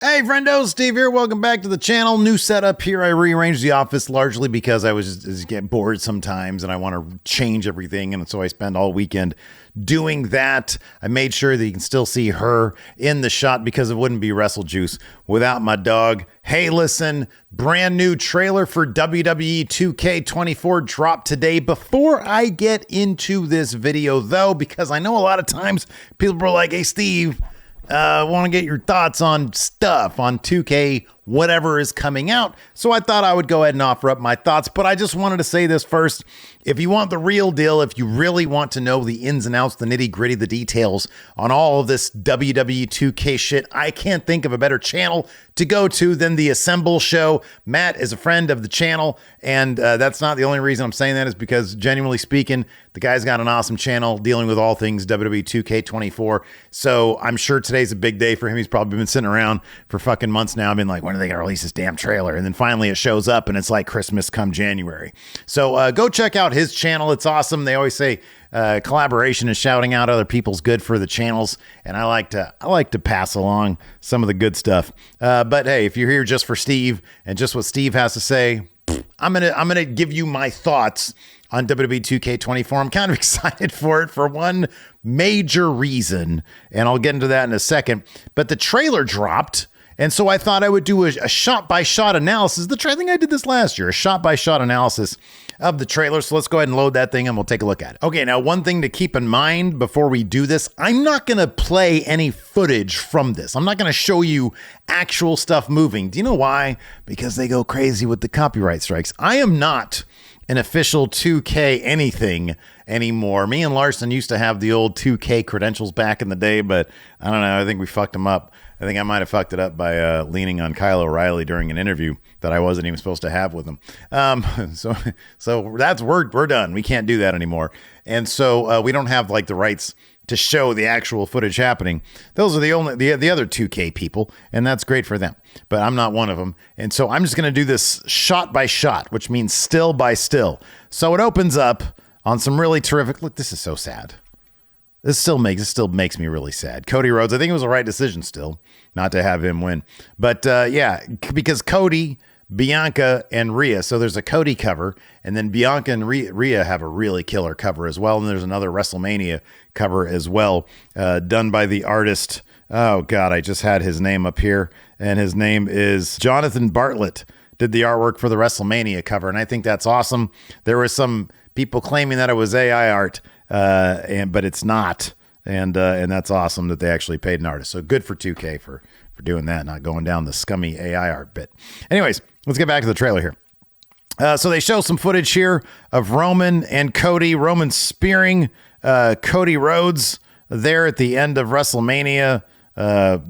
Hey friendo, Steve here. Welcome back to the channel. New setup here. I rearranged the office largely because I was just getting bored sometimes and I want to change everything. And so I spend all weekend doing that. I made sure that you can still see her in the shot because it wouldn't be Wrestle Juice without my dog. Hey, listen, brand new trailer for WWE 2K24 dropped today. Before I get into this video though, because I know a lot of times people are like, hey Steve, want to get your thoughts on stuff on 2K, whatever is coming out. So I thought I would go ahead and offer up my thoughts, but I just wanted to say this first. If you want the real deal, if you really want to know the ins and outs, the nitty gritty, the details on all of this WWE 2K shit, I can't think of a better channel to go to than the Assemble Show. Matt is a friend of the channel, and that's not the only reason I'm saying that is because, genuinely speaking, the guy's got an awesome channel dealing with all things WWE 2K24. So I'm sure today's a big day for him. He's probably been sitting around for fucking months now, been like, when are they gonna release this damn trailer? And then finally it shows up, and it's like Christmas come January. So go check out his channel. It's awesome. They always say collaboration and shouting out other people's good for the channels, and I like to pass along some of the good stuff. But hey, if you're here just for Steve and just what Steve has to say, I'm gonna give you my thoughts on WWE 2K24. I'm kind of excited for it for one major reason, and I'll get into that in a second. But the trailer dropped, and so I thought I would do a shot-by-shot analysis. I think I did this last year, a shot-by-shot analysis of the trailer. So let's go ahead and load that thing and we'll take a look at it. Okay, now one thing to keep in mind before we do this, I'm not going to play any footage from this. I'm not going to show you actual stuff moving. Do you know why? Because they go crazy with the copyright strikes. I am not an official 2K anything anymore. Me and Larson used to have the old 2K credentials back in the day, but I don't know. I think we fucked them up. I think I might have fucked it up by leaning on Kyle O'Reilly during an interview that I wasn't even supposed to have with him. So that's we're done. We can't do that anymore. And so we don't have like the rights to show the actual footage happening. Those are the other 2K people, and that's great for them. But I'm not one of them. And so I'm just going to do this shot by shot, which means still by still. So it opens up on some really terrific. Look, this is so sad. This still makes me really sad. Cody Rhodes, I think it was the right decision still not to have him win. But yeah, because Cody, Bianca, and Rhea. So there's a Cody cover, and then Bianca and Rhea have a really killer cover as well. And there's another WrestleMania cover as well, done by the artist. Oh God, I just had his name up here, and his name is Jonathan Bartlett. Did the artwork for the WrestleMania cover, and I think that's awesome. There were some people claiming that it was AI art. But it's not, and that's awesome that they actually paid an artist. So good for 2K for doing that, not going down the scummy AI art bit. Anyways, let's get back to the trailer here. So they show some footage here of Roman and Cody. Roman spearing Cody Rhodes there at the end of WrestleMania. The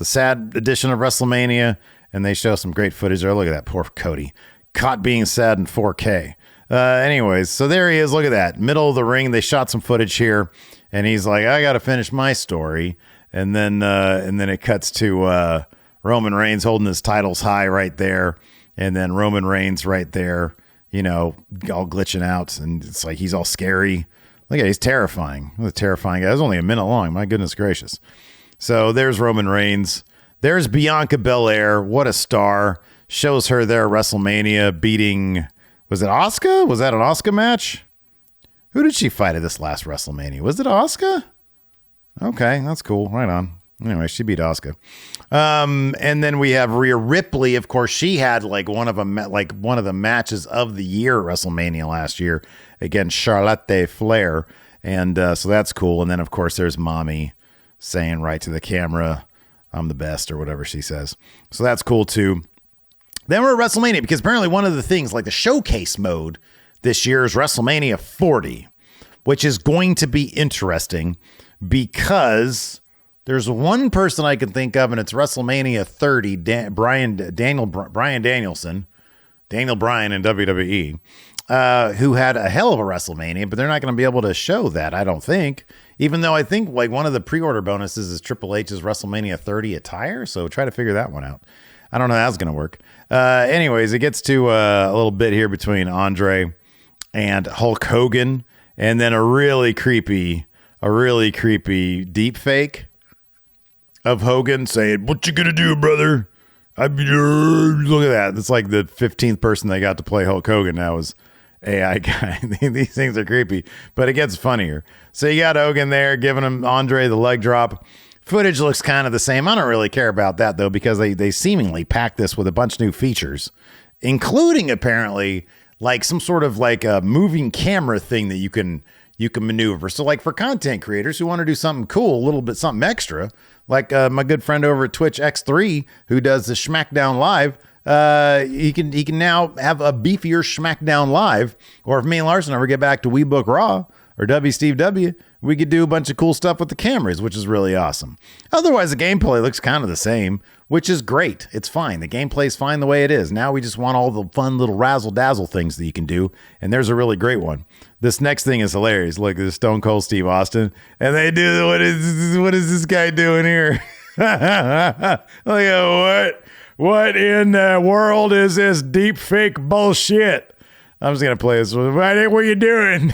sad edition of WrestleMania, and they show some great footage there. Look at that poor Cody, caught being sad in 4K. Anyways, so there he is. Look at that. Middle of the ring. They shot some footage here, and he's like, I got to finish my story. And then it cuts to Roman Reigns holding his titles high right there. And then Roman Reigns right there, all glitching out. And it's like he's all scary. Look at it. He's terrifying. What a terrifying guy. It was only a minute long. My goodness gracious. So there's Roman Reigns. There's Bianca Belair. What a star. Shows her there at WrestleMania beating... Was it Asuka? Was that an Asuka match? Who did she fight at this last WrestleMania? Was it Asuka? Okay, that's cool. Right on. Anyway, she beat Asuka. And then we have Rhea Ripley. Of course, she had one of the matches of the year at WrestleMania last year against Charlotte Flair. And so that's cool. And then, of course, there's Mommy saying right to the camera, I'm the best, or whatever she says. So that's cool, too. Then we're at WrestleMania, because apparently one of the things, like the showcase mode this year, is WrestleMania 40, which is going to be interesting because there's one person I can think of, and it's WrestleMania 30, Brian Danielson, Daniel Bryan in WWE, who had a hell of a WrestleMania, but they're not going to be able to show that, I don't think. Even though I think one of the pre-order bonuses is Triple H's WrestleMania 30 attire, so try to figure that one out. I don't know how that's going to work. Anyways, it gets to a little bit here between Andre and Hulk Hogan, and then a really creepy deep fake of Hogan saying, "What you gonna do, brother?" Look at that. It's like the 15th person they got to play Hulk Hogan now is AI guy. These things are creepy, but it gets funnier. So you got Hogan there giving him Andre the leg drop. Footage looks kind of the same. I don't really care about that though, because they seemingly packed this with a bunch of new features, including apparently like some sort of like a moving camera thing that you can maneuver. So like for content creators who want to do something cool, a little bit something extra, like my good friend over at Twitch X3 who does the Schmackdown Live, he can now have a beefier Schmackdown Live. Or if me and Larson ever get back to We Book Raw or W Steve W, we could do a bunch of cool stuff with the cameras, which is really awesome. Otherwise, the gameplay looks kind of the same, which is great. It's fine. The gameplay's fine the way it is. Now we just want all the fun little razzle-dazzle things that you can do, and there's a really great one. This next thing is hilarious. Look, this Stone Cold Steve Austin, and they do, what is this guy doing here? Look at what in the world is this deep fake bullshit? I'm just going to play this one. What are you doing?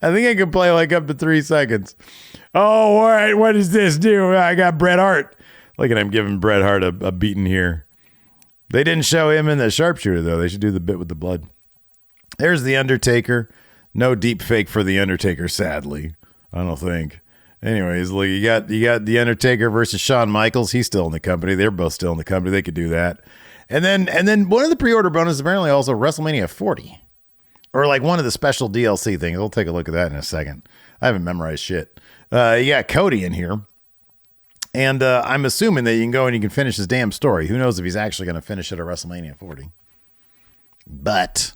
I think I can play like up to 3 seconds. Oh, what does this do? I got Bret Hart. Look at him giving Bret Hart a beating here. They didn't show him in the sharpshooter, though. They should do the bit with the blood. There's The Undertaker. No deep fake for The Undertaker, sadly. I don't think. Anyways, look, you got The Undertaker versus Shawn Michaels. He's still in the company. They're both still in the company. They could do that. And then one of the pre-order bonuses apparently also WrestleMania 40. Or like one of the special DLC things. We'll take a look at that in a second. I haven't memorized shit. You got Cody in here. And I'm assuming that you can go and you can finish his damn story. Who knows if he's actually going to finish it at WrestleMania 40. But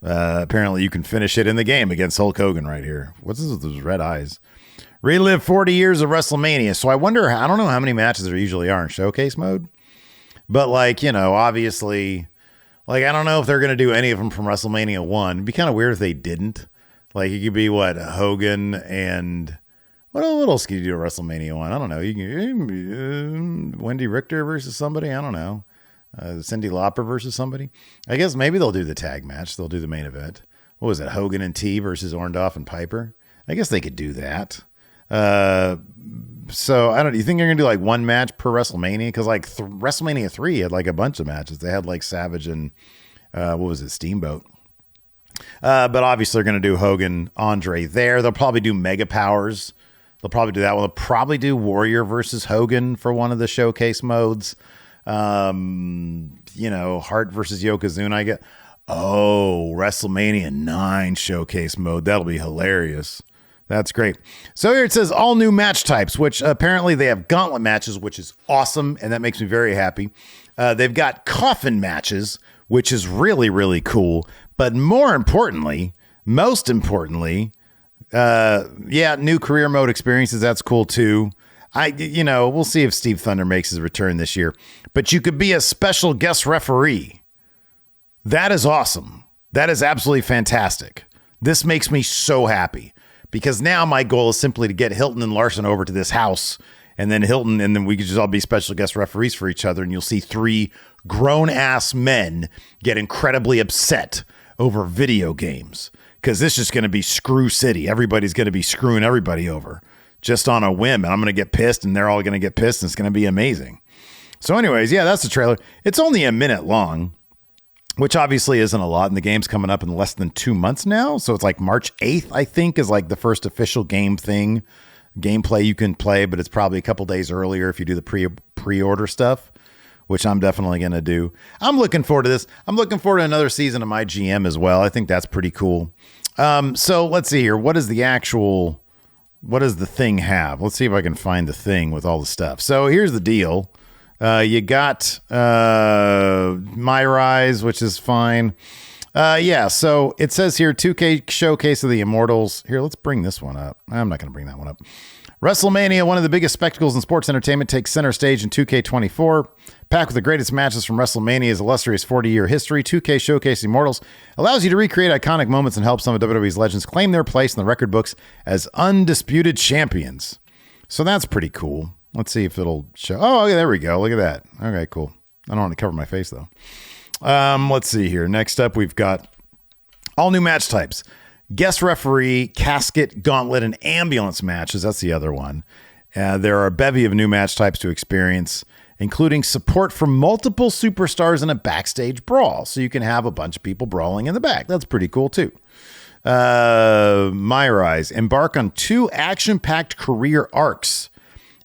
apparently you can finish it in the game against Hulk Hogan right here. What's this with those red eyes? Relive 40 years of WrestleMania. So I wonder, I don't know how many matches there usually are in showcase mode. But like, you know, obviously, like, I don't know if they're going to do any of them from WrestleMania 1. It'd be kind of weird if they didn't. Like, it could be, what, Hogan and... What else could you do at WrestleMania 1? I don't know. You can Wendy Richter versus somebody. I don't know. Cyndi Lauper versus somebody. I guess maybe they'll do the tag match. They'll do the main event. What was it? Hogan and T versus Orndorff and Piper. I guess they could do that. So I don't. You think they're gonna do like one match per WrestleMania? Because like WrestleMania 3 had like a bunch of matches. They had like Savage and what was it? Steamboat. But obviously they're gonna do Hogan, Andre there. They'll probably do Mega Powers. They'll probably do that one. They'll probably do Warrior versus Hogan for one of the showcase modes. You know, Hart versus Yokozuna. I get. Oh, WrestleMania 9 showcase mode. That'll be hilarious. That's great. So here it says all new match types, which apparently they have gauntlet matches, which is awesome, and that makes me very happy. They've got coffin matches, which is really, really cool. But most importantly, new career mode experiences. That's cool too. We'll see if Steve Thunder makes his return this year. But you could be a special guest referee. That is awesome. That is absolutely fantastic. This makes me so happy. Because now my goal is simply to get Hilton and Larson over to this house, and then we could just all be special guest referees for each other, and you'll see 3 grown-ass men get incredibly upset over video games. Because this is going to be screw city. Everybody's going to be screwing everybody over just on a whim, and I'm going to get pissed, and they're all going to get pissed, and it's going to be amazing. So anyways, yeah, that's the trailer. It's only a minute long, which obviously isn't a lot, and the game's coming up in less than 2 months now. So it's like March 8th, I think, is like the first official gameplay you can play, but it's probably a couple days earlier if you do the pre-order stuff, which I'm definitely going to do. I'm looking forward to this. I'm looking forward to another season of my GM as well. I think that's pretty cool. So let's see here. What does the thing have? Let's see if I can find the thing with all the stuff. So here's the deal. You got My Rise, which is fine. So it says here 2K Showcase of the Immortals. Here, let's bring this one up. I'm not going to bring that one up. WrestleMania, one of the biggest spectacles in sports entertainment, takes center stage in 2K24. Packed with the greatest matches from WrestleMania's illustrious 40-year history, 2K Showcase Immortals allows you to recreate iconic moments and help some of WWE's legends claim their place in the record books as undisputed champions. So that's pretty cool. Let's see if it'll show. Oh, okay, there we go. Look at that. Okay, cool. I don't want to cover my face, though. Let's see here. Next up, we've got all new match types. Guest referee, casket, gauntlet, and ambulance matches. That's the other one. There are a bevy of new match types to experience, including support from multiple superstars in a backstage brawl. So you can have a bunch of people brawling in the back. That's pretty cool, too. My Rise. Embark on 2 action-packed career arcs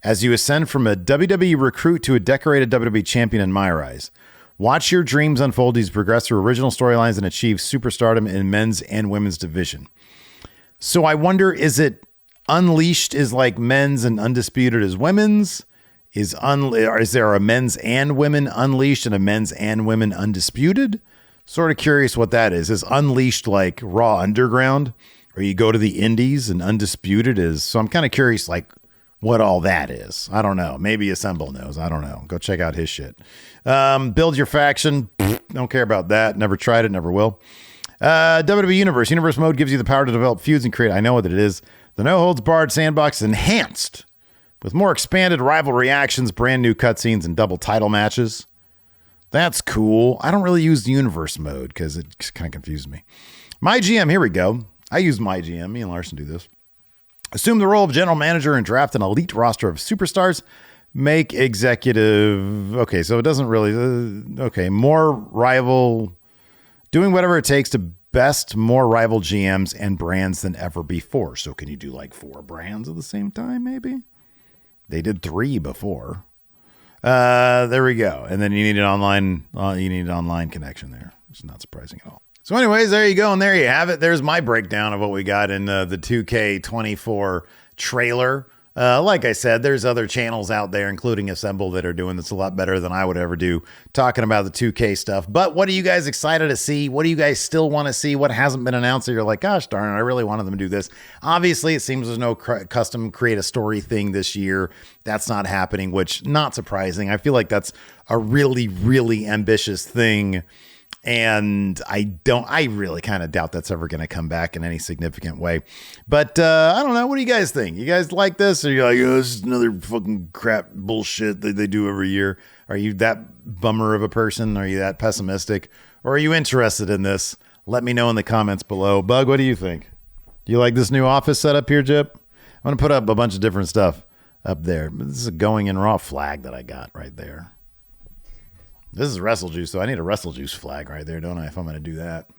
as you ascend from a WWE recruit to a decorated WWE champion in My Rise. Watch your dreams unfold as you progress through original storylines and achieve superstardom in men's and women's division. So I wonder, is it Unleashed is like men's and Undisputed is women's? Is there a men's and women Unleashed and a men's and women Undisputed? Sort of curious what that is. Is Unleashed like Raw Underground? Or you go to the Indies and Undisputed is... So I'm kind of curious like what all that is. I don't know. Maybe Assemble knows. I don't know. Go check out his shit. Build your faction. Don't care about that. Never tried it. Never will. WWE Universe. Universe mode gives you the power to develop feuds and create... I know what it is. The no-holds-barred sandbox is enhanced with more expanded rivalry actions, brand new cutscenes, and double title matches. That's cool. I don't really use the universe mode because it kind of confused me. My GM, here we go. I use my GM. Me and Larson do this. Assume the role of general manager and draft an elite roster of superstars. Make executive... Okay, so it doesn't really... Okay, more rival... Doing whatever it takes to best more rival GMs and brands than ever before. So can you do like 4 brands at the same time, maybe? They did 3 before. There we go. And then you need an online connection there. It's not surprising at all. So anyways, there you go. And there you have it. There's my breakdown of what we got in the 2K24 trailer. Like I said, there's other channels out there, including Assemble, that are doing this a lot better than I would ever do, talking about the 2K stuff. But what are you guys excited to see? What do you guys still want to see? What hasn't been announced that you're like, gosh darn it, I really wanted them to do this? Obviously, it seems there's no custom create a story thing this year. That's not happening, which not surprising. I feel like that's a really, really ambitious thing. And I really kind of doubt that's ever going to come back in any significant way. But I don't know. What do you guys think? You guys like this? Or you're like, oh, this is another fucking crap bullshit that they do every year? Are you that bummer of a person? Are you that pessimistic? Or are you interested in this? Let me know in the comments below. Bug, what do you think? Do you like this new office setup here, Jip? I'm going to put up a bunch of different stuff up there. This is a Going in Raw flag that I got right there. This is WrestleJuice, so I need a WrestleJuice flag right there, don't I, if I'm going to do that.